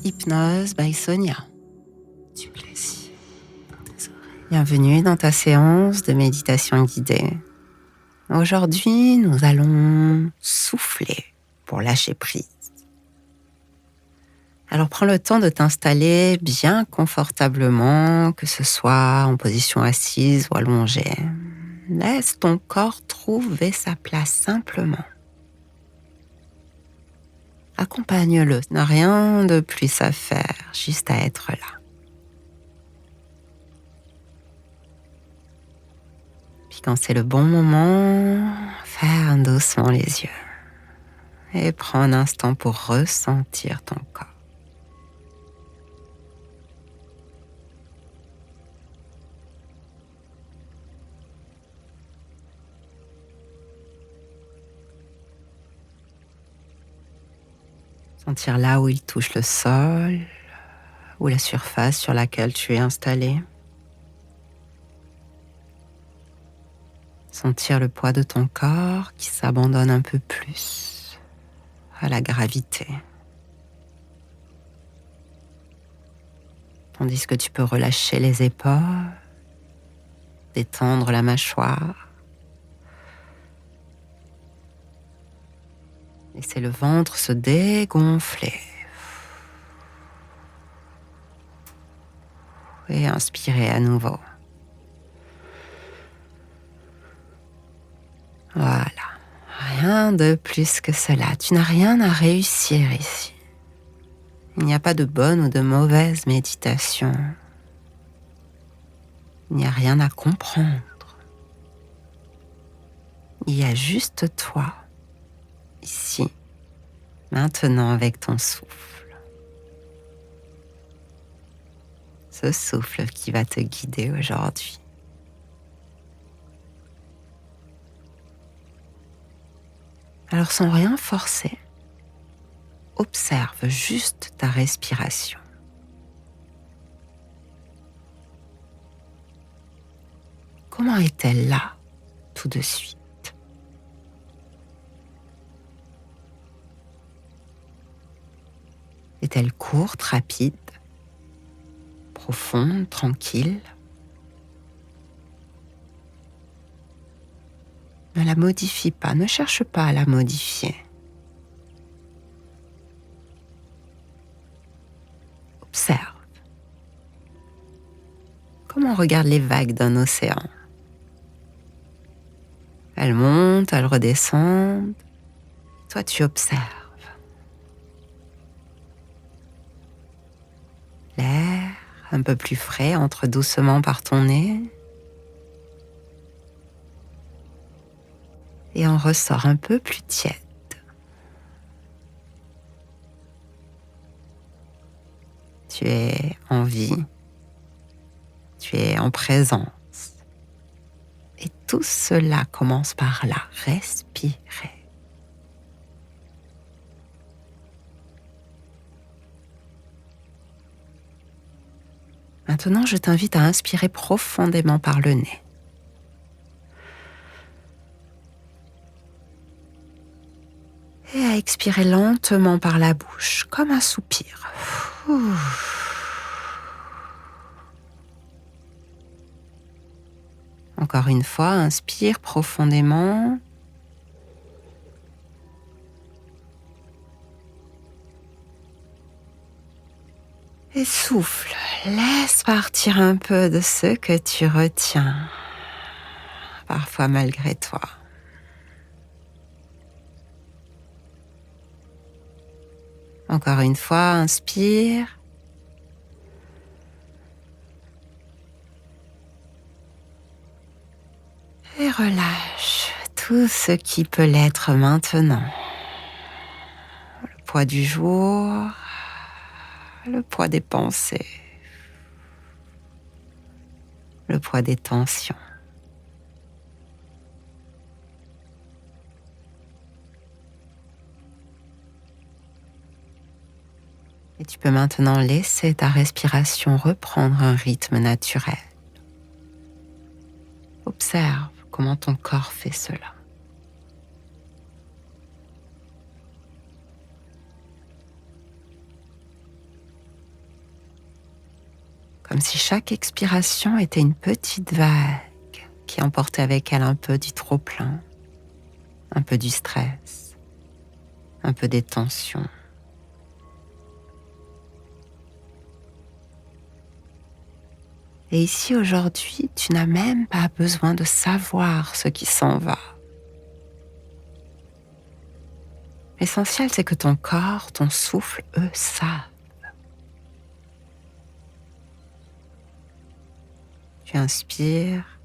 Hypnose by Sonia. Du plaisir dans tes oreilles. Bienvenue dans ta séance de méditation guidée. Aujourd'hui, nous allons souffler pour lâcher prise. Alors prends le temps de t'installer bien confortablement, que ce soit en position assise ou allongée. Laisse ton corps trouver sa place simplement. Accompagne-le, n'a rien de plus à faire, juste à être là. Puis quand c'est le bon moment, ferme doucement les yeux et prends un instant pour ressentir ton corps. Sentir là où il touche le sol ou la surface sur laquelle tu es installé. Sentir le poids de ton corps qui s'abandonne un peu plus à la gravité. Tandis que tu peux relâcher les épaules, détendre la mâchoire. Laisser le ventre se dégonfler. Et inspirer à nouveau. Voilà. Rien de plus que cela. Tu n'as rien à réussir ici. Il n'y a pas de bonne ou de mauvaise méditation. Il n'y a rien à comprendre. Il y a juste toi, ici, maintenant avec ton souffle. Ce souffle qui va te guider aujourd'hui. Alors sans rien forcer, observe juste ta respiration. Comment est-elle là, tout de suite? Est-elle courte, rapide, profonde, tranquille? Ne la modifie pas, ne cherche pas à la modifier. Observe. Comme on regarde les vagues d'un océan. Elles montent, elles redescendent. Toi, tu observes. L'air un peu plus frais entre doucement par ton nez. Et en ressort un peu plus tiède. Tu es en vie. Tu es en présence. Et tout cela commence par là, respirer. Maintenant, je t'invite à inspirer profondément par le nez. Et à expirer lentement par la bouche, comme un soupir. Encore une fois, inspire profondément. Et souffle, laisse partir un peu de ce que tu retiens, parfois malgré toi. Encore une fois, inspire. Et relâche tout ce qui peut l'être maintenant. Le poids du jour, le poids des pensées, le poids des tensions. Et tu peux maintenant laisser ta respiration reprendre un rythme naturel. Observe comment ton corps fait cela. Comme si chaque expiration était une petite vague qui emportait avec elle un peu du trop-plein, un peu du stress, un peu des tensions. Et ici, aujourd'hui, tu n'as même pas besoin de savoir ce qui s'en va. L'essentiel, c'est que ton corps, ton souffle, eux, savent. Tu inspires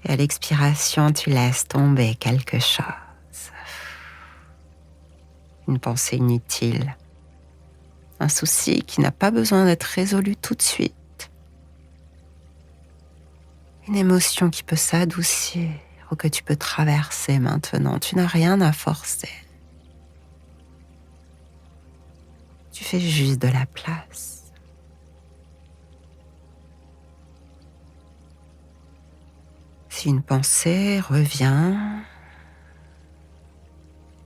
et à l'expiration, tu laisses tomber quelque chose. Une pensée inutile, un souci qui n'a pas besoin d'être résolu tout de suite. Une émotion qui peut s'adoucir ou que tu peux traverser maintenant. Tu n'as rien à forcer. Tu fais juste de la place. Si une pensée revient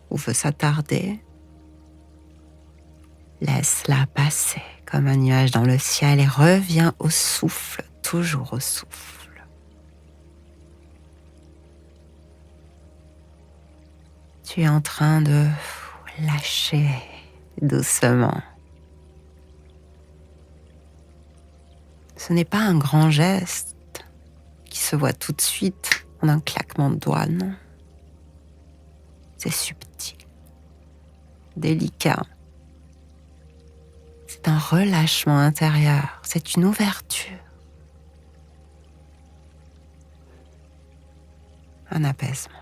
ou veut s'attarder, laisse-la passer comme un nuage dans le ciel et reviens au souffle, toujours au souffle. Tu es en train de lâcher doucement. Ce n'est pas un grand geste qui se voit tout de suite en un claquement de doigts, non. C'est subtil, délicat. C'est un relâchement intérieur, c'est une ouverture, un apaisement.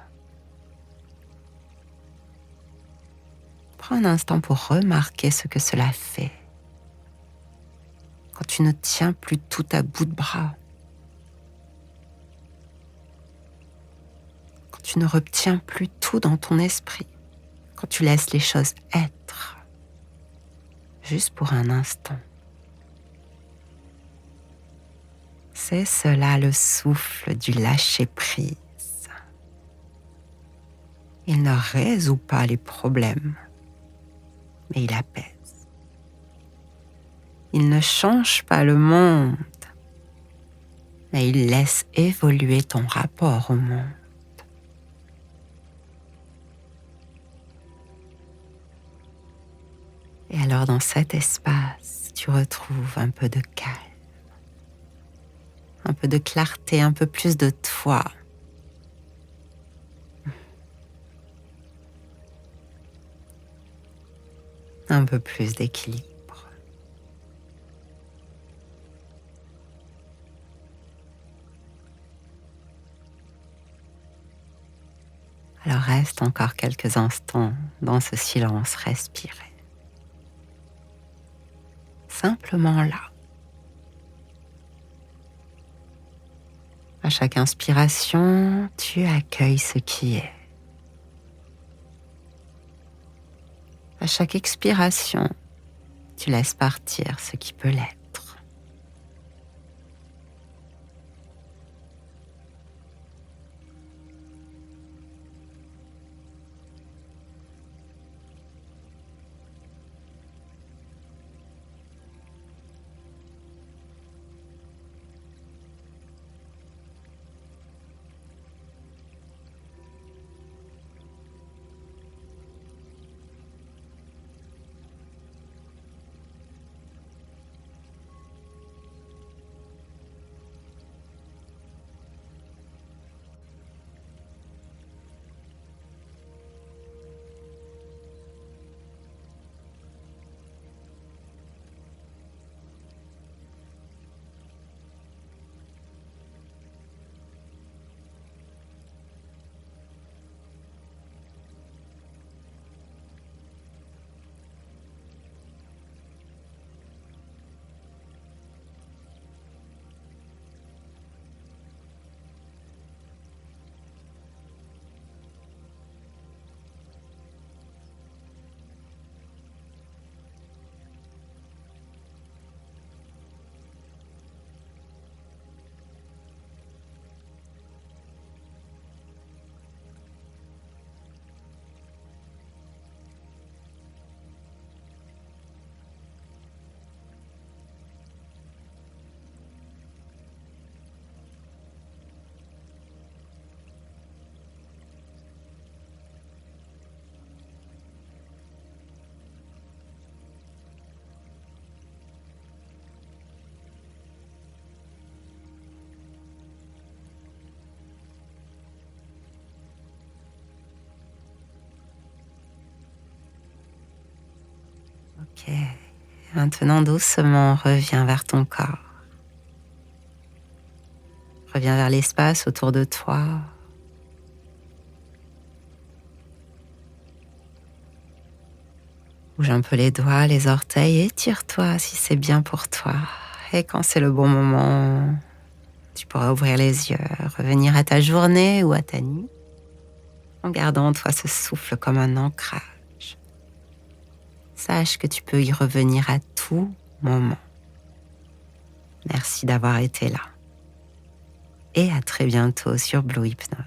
Prends un instant pour remarquer ce que cela fait. Quand tu ne tiens plus tout à bout de bras, quand tu ne retiens plus tout dans ton esprit, quand tu laisses les choses être, juste pour un instant. C'est cela le souffle du lâcher-prise. Il ne résout pas les problèmes, mais il apaise. Il ne change pas le monde, mais il laisse évoluer ton rapport au monde. Et alors dans cet espace, tu retrouves un peu de calme, un peu de clarté, un peu plus de toi. Un peu plus d'équilibre. Alors reste encore quelques instants dans ce silence respiré. Simplement là. À chaque inspiration, tu accueilles ce qui est. À chaque expiration, tu laisses partir ce qui peut l'être. Ok. Maintenant, doucement, reviens vers ton corps. Reviens vers l'espace autour de toi. Bouge un peu les doigts, les orteils, étire-toi si c'est bien pour toi. Et quand c'est le bon moment, tu pourras ouvrir les yeux, revenir à ta journée ou à ta nuit, en gardant en toi ce souffle comme un ancrage. Sache que tu peux y revenir à tout moment. Merci d'avoir été là. Et à très bientôt sur Blue Hypnose.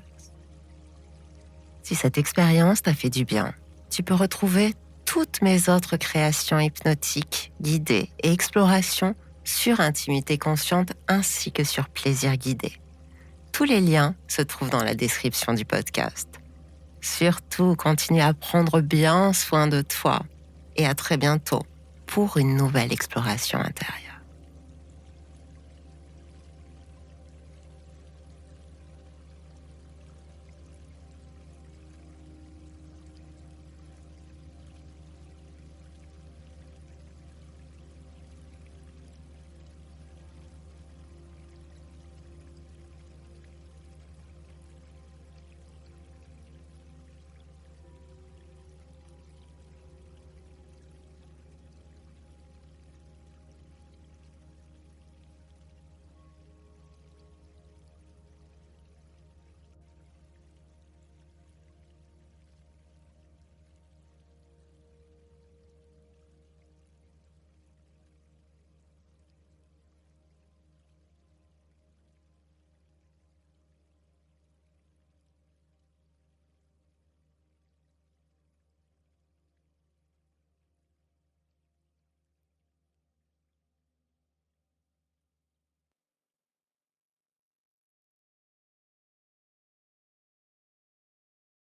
Si cette expérience t'a fait du bien, tu peux retrouver toutes mes autres créations hypnotiques, guidées et explorations sur Intimité Consciente ainsi que sur Plaisir Guidé. Tous les liens se trouvent dans la description du podcast. Surtout, continue à prendre bien soin de toi et à très bientôt pour une nouvelle exploration intérieure.